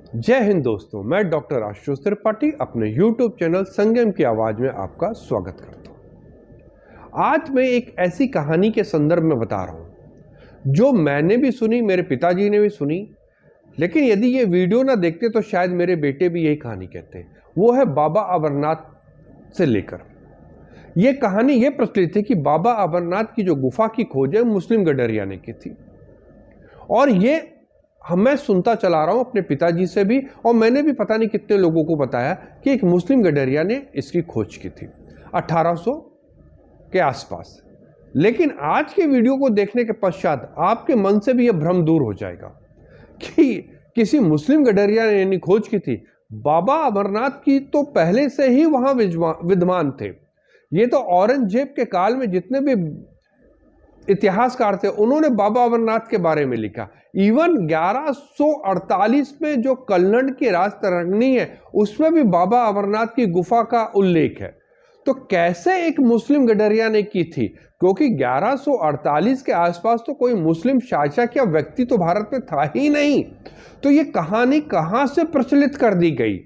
जय हिंद दोस्तों, मैं डॉक्टर आशुतोष त्रिपाठी अपने YouTube चैनल संगम की आवाज़ में आपका स्वागत करता हूँ। आज मैं एक ऐसी कहानी के संदर्भ में बता रहा हूँ जो मैंने भी सुनी, मेरे पिताजी ने भी सुनी, लेकिन यदि ये वीडियो ना देखते तो शायद मेरे बेटे भी यही कहानी कहते हैं। वो है बाबा अमरनाथ से लेकर। ये कहानी ये प्रचलित है कि बाबा अमरनाथ की जो गुफा की खोज है मुस्लिम गडरिया ने की थी, और ये मैं सुनता चला रहा हूं अपने पिताजी से भी, और मैंने भी पता नहीं कितने लोगों को बताया कि एक मुस्लिम गडरिया ने इसकी खोज की थी 1800 के आसपास। लेकिन आज के वीडियो को देखने के पश्चात आपके मन से भी यह भ्रम दूर हो जाएगा कि किसी मुस्लिम गडरिया ने यानी खोज की थी। बाबा अमरनाथ की तो पहले से ही वहां विद्वान थे। ये तो औरंगजेब के काल में जितने भी इतिहासकार थे उन्होंने बाबा अमरनाथ के बारे में लिखा। इवन 1148 में जो कल्लण की राजतरंगिणी है उसमें भी बाबा अमरनाथ की गुफा का उल्लेख है। तो कैसे एक मुस्लिम गडरिया ने की थी, क्योंकि 1148 के आसपास तो कोई मुस्लिम शासक या व्यक्ति तो भारत में था ही नहीं। तो ये कहानी कहां से प्रचलित कर दी गई?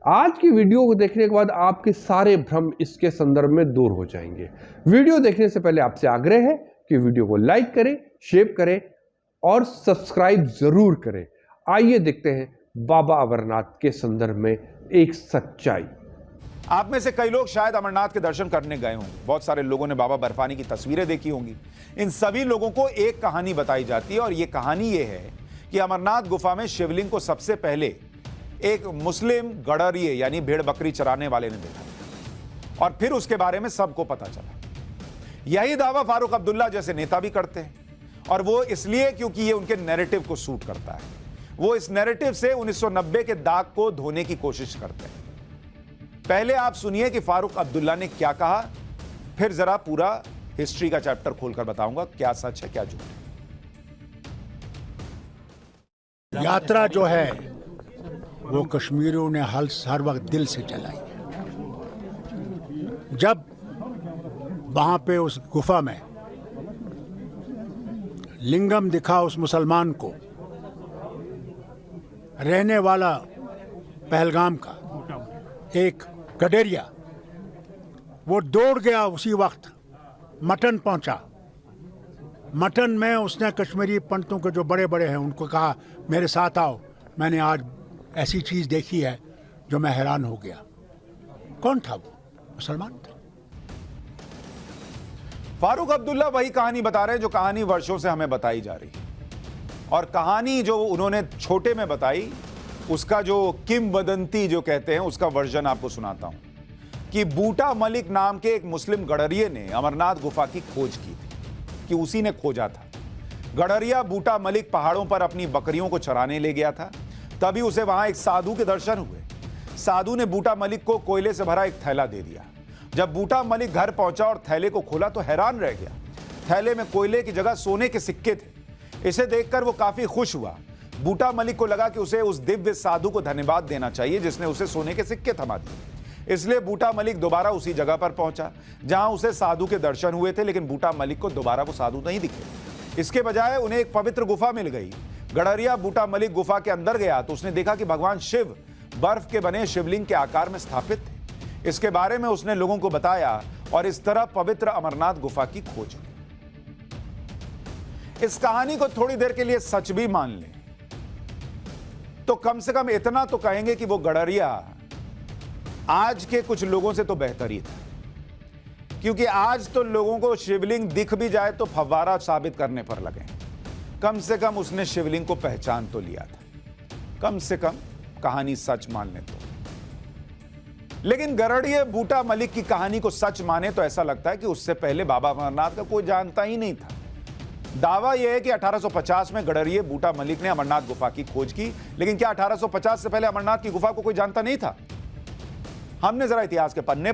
आज की वीडियो को देखने के बाद आपके सारे भ्रम इसके संदर्भ में दूर हो जाएंगे। वीडियो देखने से पहले आपसे आग्रह है कि वीडियो को लाइक करें, शेयर करें और सब्सक्राइब जरूर करें। आइए देखते हैं बाबा अमरनाथ के संदर्भ में एक सच्चाई। आप में से कई लोग शायद अमरनाथ के दर्शन करने गए हों। बहुत सारे लोगों ने बाबा बर्फानी की तस्वीरें देखी होंगी। इन सभी लोगों को एक कहानी बताई जाती है, और यह कहानी यह है कि अमरनाथ गुफा में शिवलिंग को सबसे पहले एक मुस्लिम गडरिये यानी भेड़ बकरी चराने वाले ने देखा, और फिर उसके बारे में सबको पता चला। यही दावा फारूक अब्दुल्ला जैसे नेता भी करते हैं, और वो इसलिए क्योंकि ये उनके नैरेटिव को सूट करता है। वो इस नैरेटिव से 1990 के दाग को धोने की कोशिश करते हैं। पहले आप सुनिए कि फारूक अब्दुल्ला ने क्या कहा, फिर जरा पूरा हिस्ट्री का चैप्टर खोलकर बताऊंगा क्या सच है क्या झूठ है। यात्रा जो है वो कश्मीरियों ने हर वक्त दिल से चलाई। जब वहां पे उस गुफा में लिंगम दिखा उस मुसलमान को, रहने वाला पहलगाम का एक गडरिया, वो दौड़ गया उसी वक्त मटन पहुंचा। मटन में उसने कश्मीरी पंडितों के जो बड़े बड़े हैं उनको कहा मेरे साथ आओ, मैंने आज ऐसी चीज देखी है जो मैं हैरान हो गया। कौन था वो? मुसलमान था। फारूक अब्दुल्ला वही कहानी बता रहे हैं जो कहानी वर्षों से हमें बताई जा रही है, और कहानी जो उन्होंने छोटे में बताई उसका जो किंवदंती जो कहते हैं उसका वर्जन आपको सुनाता हूं कि बूटा मलिक नाम के एक मुस्लिम गडरिये ने अमरनाथ गुफा की खोज की थी, कि उसी ने खोजा था। गडरिया बूटा मलिक पहाड़ों पर अपनी बकरियों को चराने ले गया था। तभी उसे वहां एक साधु के दर्शन हुए। साधु ने बूटा मलिक को कोयले से भरा एक थैला दे दिया। जब बूटा मलिक घर पहुंचा और थैले को खोला तो हैरान रह गया। थैले में कोयले की जगह सोने के सिक्के थे। इसे देखकर वो काफी खुश हुआ। बूटा मलिक को लगा कि उसे उस दिव्य साधु को धन्यवाद देना चाहिए जिसने उसे सोने के सिक्के थमा दिए। इसलिए बूटा मलिक दोबारा उसी जगह पर पहुंचा जहां उसे साधु के दर्शन हुए थे, लेकिन बूटा मलिक को दोबारा वो साधु नहीं दिखे। इसके बजाय उन्हें एक पवित्र गुफा मिल गई। गडरिया बूटा मलिक गुफा के अंदर गया तो उसने देखा कि भगवान शिव बर्फ के बने शिवलिंग के आकार में स्थापित थे। इसके बारे में उसने लोगों को बताया, और इस तरह पवित्र अमरनाथ गुफा की खोज हुई। इस कहानी को थोड़ी देर के लिए सच भी मान लें तो कम से कम इतना तो कहेंगे कि वो गडरिया आज के कुछ लोगों से तो बेहतर ही था, क्योंकि आज तो लोगों को शिवलिंग दिख भी जाए तो फव्वारा साबित करने पर लगे। कम से कम उसने शिवलिंग को पहचान तो लिया था, कम से कम कहानी सच मानने तो। लेकिन गडरिये बूटा मलिक की कहानी को सच माने तो ऐसा लगता है कि उससे पहले बाबा अमरनाथ का कोई जानता ही नहीं था। दावा यह है कि 1850 में गडरिये बूटा मलिक ने अमरनाथ गुफा की खोज की, लेकिन क्या 1850 से पहले अमरनाथ की गुफा को कोई जानता नहीं था? हमने जरा इतिहास के पन्ने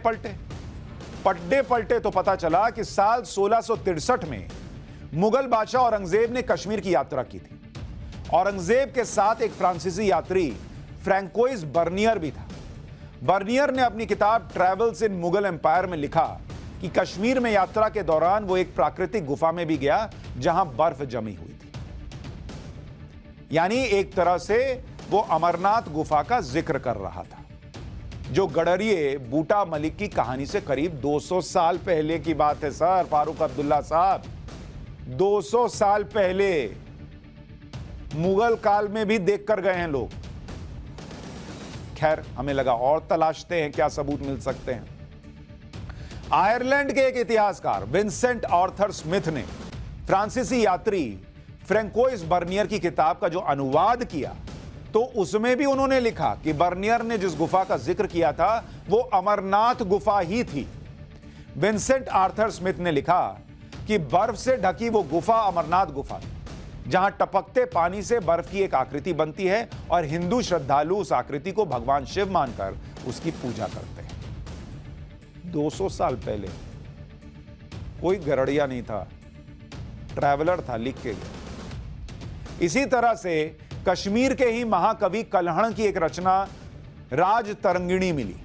पलटे तो पता चला कि साल 1663 में मुगल बादशाह औरंगजेब ने कश्मीर की यात्रा की थी। औरंगजेब के साथ एक फ्रांसीसी यात्री फ्रैंकोइस बर्नियर भी था। बर्नियर ने अपनी किताब ट्रैवल्स इन मुगल एम्पायर में लिखा कि कश्मीर में यात्रा के दौरान वो एक प्राकृतिक गुफा में भी गया जहां बर्फ जमी हुई थी। यानी एक तरह से वो अमरनाथ गुफा का जिक्र कर रहा था, जो गडरिये बूटा मलिक की कहानी से करीब 200 साल पहले की बात है सर फारूक अब्दुल्ला साहब। 200 साल पहले, मुगल काल में भी देख कर गए हैं लोग। खैर, हमें लगा और तलाशते हैं क्या सबूत मिल सकते हैं। आयरलैंड के एक इतिहासकार विंसेंट आर्थर स्मिथ ने फ्रांसीसी यात्री फ्रैंकोइस बर्नियर की किताब का जो अनुवाद किया, तो उसमें भी उन्होंने लिखा कि बर्नियर ने जिस गुफा का जिक्र किया था वो अमरनाथ गुफा ही थी। विंसेंट आर्थर स्मिथ ने लिखा कि बर्फ से ढकी वो गुफा अमरनाथ गुफा थी, जहां टपकते पानी से बर्फ की एक आकृति बनती है और हिंदू श्रद्धालु उस आकृति को भगवान शिव मानकर उसकी पूजा करते हैं। 200 साल पहले कोई गरड़िया नहीं था, ट्रैवलर था, लिख के गया। इसी तरह से कश्मीर के ही महाकवि कल्हण की एक रचना राज तरंगिणी मिली,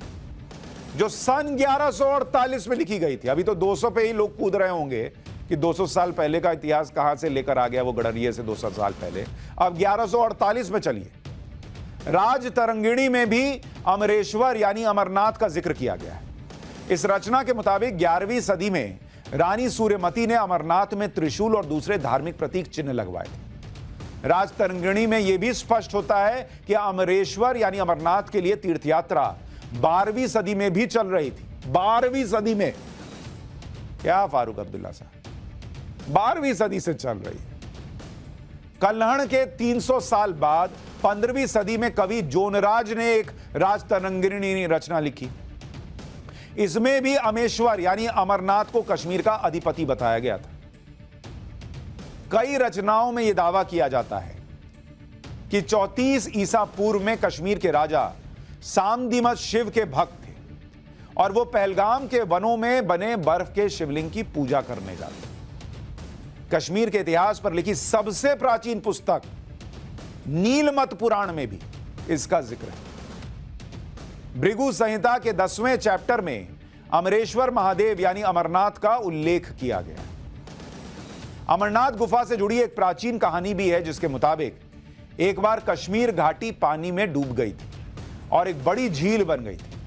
जो सन 1148 में लिखी गई थी। अभी तो 200 पे ही लोग कूद रहे होंगे कि 200 साल पहले का इतिहास कहां से लेकर आ गया वो गडरिये से 200 साल पहले। अब 1148 में चलिए, राज तरंगिणी में भी अमरेश्वर यानी अमरनाथ का जिक्र किया गया है। इस रचना के मुताबिक 11वीं सदी में रानी सूर्यमती ने अमरनाथ में त्रिशूल और दूसरे धार्मिक प्रतीक चिन्ह लगवाए थे। राज तरंगिणी में यह भी स्पष्ट होता है कि अमरेश्वर यानी अमरनाथ के लिए तीर्थयात्रा 12वीं सदी में भी चल रही थी। 12वीं सदी में, क्या फारूक अब्दुल्ला साहब, 12वीं सदी से चल रही है। कल्हण के 300 साल बाद 15वीं सदी में कवि जोनराज ने एक राज तरंगिणी रचना लिखी। इसमें भी अमेश्वर यानी अमरनाथ को कश्मीर का अधिपति बताया गया था। कई रचनाओं में यह दावा किया जाता है कि 34 ईसा पूर्व में कश्मीर के राजा सामदिमत शिव के भक्त थे और वो पहलगाम के वनों में बने बर्फ के शिवलिंग की पूजा करने जाते। कश्मीर के इतिहास पर लिखी सबसे प्राचीन पुस्तक नीलमत पुराण में भी इसका जिक्र है। भृगु संहिता के 10वें चैप्टर में अमरेश्वर महादेव यानी अमरनाथ का उल्लेख किया गया है। अमरनाथ गुफा से जुड़ी एक प्राचीन कहानी भी है, जिसके मुताबिक एक बार कश्मीर घाटी पानी में डूब गई थी और एक बड़ी झील बन गई थी।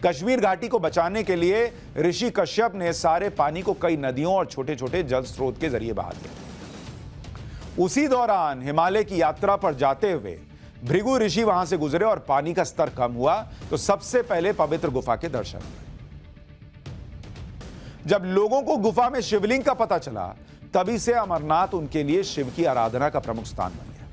कश्मीर घाटी को बचाने के लिए ऋषि कश्यप ने सारे पानी को कई नदियों और छोटे छोटे जल स्रोत के जरिए बहा दिया। उसी दौरान हिमालय की यात्रा पर जाते हुए भृगु ऋषि वहां से गुजरे और पानी का स्तर कम हुआ तो सबसे पहले पवित्र गुफा के दर्शन हुए। जब लोगों को गुफा में शिवलिंग का पता चला, तभी से अमरनाथ उनके लिए शिव की आराधना का प्रमुख स्थान बन गया।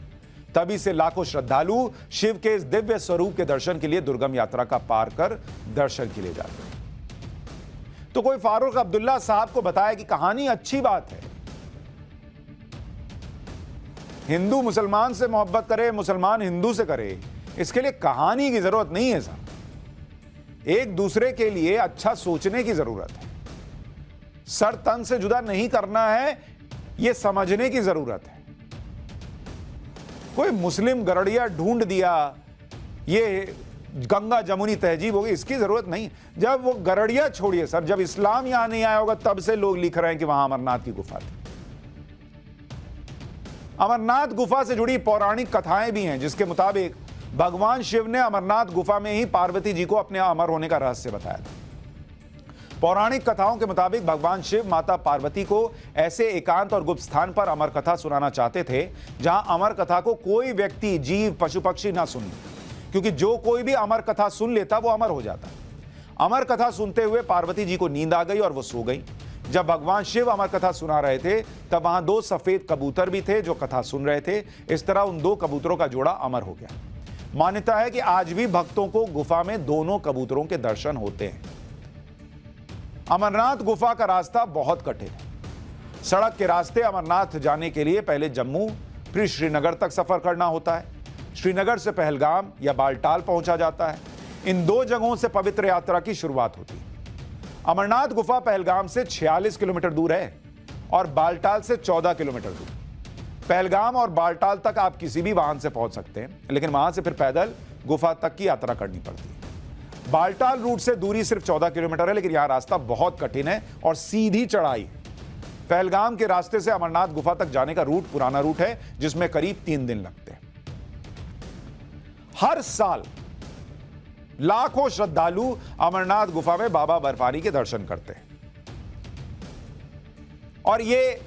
तभी से लाखों श्रद्धालु शिव के इस दिव्य स्वरूप के दर्शन के लिए दुर्गम यात्रा का पार कर दर्शन के लिए जाते हैं। तो कोई फारूक अब्दुल्ला साहब को बताया कि कहानी अच्छी बात है, हिंदू मुसलमान से मोहब्बत करे, मुसलमान हिंदू से करे, इसके लिए कहानी की जरूरत नहीं है साहब। एक दूसरे के लिए अच्छा सोचने की जरूरत है, सर तन से जुदा नहीं करना है, यह समझने की जरूरत है। कोई मुस्लिम गरड़िया ढूंढ दिया, ये गंगा जमुनी तहजीब होगी, इसकी जरूरत नहीं। जब वो गरड़िया छोड़िए सर, जब इस्लाम यहां नहीं आया होगा तब से लोग लिख रहे हैं कि वहां अमरनाथ की गुफा थी। अमरनाथ गुफा से जुड़ी पौराणिक कथाएं भी हैं, जिसके मुताबिक भगवान शिव ने अमरनाथ गुफा में ही पार्वती जी को अपने अमर होने का रहस्य बताया था। पौराणिक कथाओं के मुताबिक भगवान शिव माता पार्वती को ऐसे एकांत और गुप्त स्थान पर अमर कथा सुनाना चाहते थे जहां अमर कथा को कोई व्यक्ति, जीव, पशु पक्षी ना सुन ले, क्योंकि जो कोई भी अमर कथा सुन लेता वो अमर हो जाता। अमर कथा सुनते हुए पार्वती जी को नींद आ गई और वो सो गई। जब भगवान शिव अमर कथा सुना रहे थे तब वहां 2 सफेद कबूतर भी थे जो कथा सुन रहे थे। इस तरह उन 2 कबूतरों का जोड़ा अमर हो गया। मान्यता है कि आज भी भक्तों को गुफा में दोनों कबूतरों के दर्शन होते हैं। अमरनाथ गुफा का रास्ता बहुत कठिन है। सड़क के रास्ते अमरनाथ जाने के लिए पहले जम्मू फिर श्रीनगर तक सफर करना होता है। श्रीनगर से पहलगाम या बालटाल पहुंचा जाता है। इन 2 जगहों से पवित्र यात्रा की शुरुआत होती है। अमरनाथ गुफा पहलगाम से 46 किलोमीटर दूर है और बालटाल से 14 किलोमीटर दूर। पहलगाम और बालटाल तक आप किसी भी वाहन से पहुंच सकते हैं, लेकिन वहां से फिर पैदल गुफा तक की यात्रा करनी पड़ती है। बालटाल रूट से दूरी सिर्फ 14 किलोमीटर है, लेकिन यहां रास्ता बहुत कठिन है और सीधी चढ़ाई है। पहलगाम के रास्ते से अमरनाथ गुफा तक जाने का रूट पुराना रूट है, जिसमें करीब 3 दिन लगते हैं। हर साल लाखों श्रद्धालु अमरनाथ गुफा में बाबा बर्फानी के दर्शन करते हैं। और ये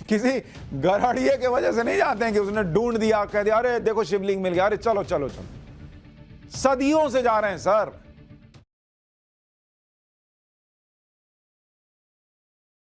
किसी गराड़िए के वजह से नहीं जाते हैं कि उसने ढूंढ दिया, कह दिया अरे देखो शिवलिंग मिल गया, अरे चलो चलो चलो। सदियों से जा रहे हैं सर।